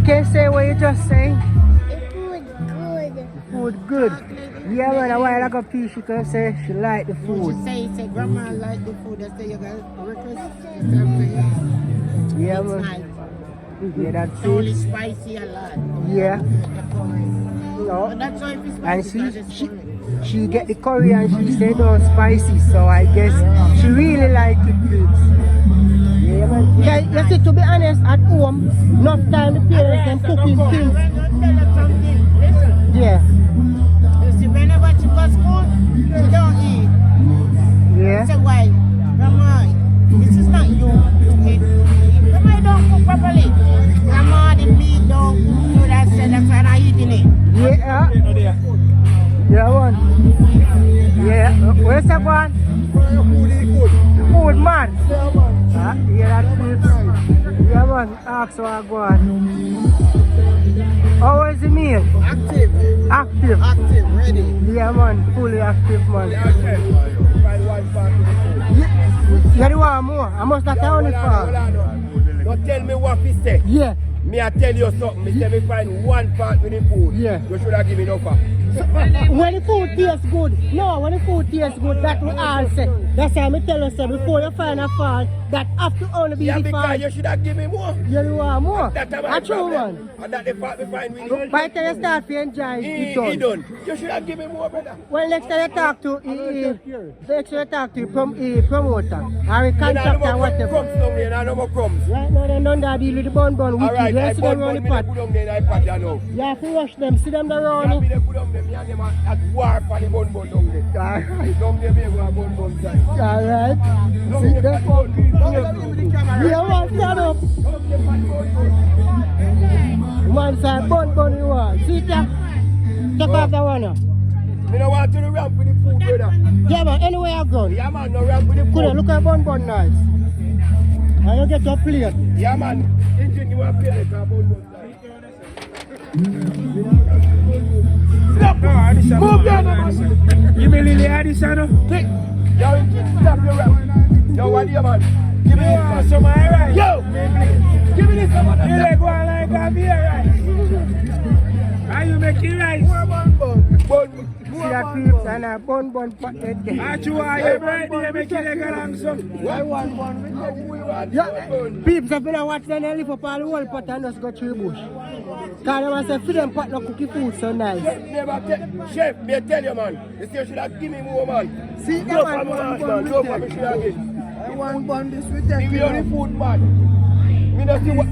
can say what you just saying. Food good. Food good. Yeah, man, a while ago, she can say she like the food. She say grandma like the food. I say you got request. Yeah, It's man. nice. Yeah, that's It's only it. spicy a lot. Yeah. But No. that's why if it's And spicy, because it's curry. she get the curry and she said no spicy, so I guess she really like it, please. Yeah, man. Yeah, you see, to be honest, at home, enough time the parents them cooking things. Listen, Yeah. you see, whenever she go to school, she don't eat. I Yeah. say, why? Grandma, this is not you. Okay? Grandma, you don't cook properly. Grandma, the meat don't do that, said that's why I'm not eating it. Yeah. Yeah, man. Yeah. Where's that one? Food, man. Yeah, that's it. Yeah, man. Ask what I go on. How was the meal? Active. Active. Active, ready. Yeah, man. Fully active, man. Yeah, you want more? I must not tell you for. Don't tell me what he say. Yeah. Me I tell you something. Me say me find one part with the food. Yeah. You should have given me enough. When the food tastes good, no, when the food tastes good, that we all say. That's why I tell you, say, before you find a fault, that have to only be Yeah, the because fault. you should have given me more. You want more? That's A true one. And that the fault we find with you. By the time you start to enjoy it, He it's done. done. You should have given me more, brother. Well, next time you talk to next time you talk to promoter or a contractor or whatever. Crumbs down there, and no more crumbs. Right now, they don't deal with the bun wicked. Alright, I You see them put around the me pot. put down there in the pot, you know. You have to wash them, see them around Yeah, me it. they put down them, me and them at war for the bun down there. Alright. Down there, me go a bun time. Alright. Down See there, them? for the bun. Give me the camera. Yeah, man, stand up. Down there, for the bun. Man say bun you want. See that? Take off the one now. Me no want to the ramp with the food, brother. Yeah, man, anywhere you go. Yeah, man, no ramp with the Could you food. look at bun nice? And you get your plate. Yeah, man. Engine, you want to pay the car, bun time. Stop! Move down, man. Give me Lily additional. Yo, engine, stop your ramp. Yo, what do you, man? Give me You this, want man. some of my rice? Yo! Give me this, man. You like one like a beer rice? Are you making rice? Bun. See that peeps and a bun pot head there. Are you your birthday making like a long some? Why one bun? We take we want Yeah, bun. peeps have been watching them lift up all the whole pot and just go through the bush. Cause they want to say, feed them pot no cookie food so nice. Never tell, chef, me tell you, man. You say you should have given me more, man. See No that for me, man, man. No for me, should have given. I want bun this with Give me only food, man. Me not see what.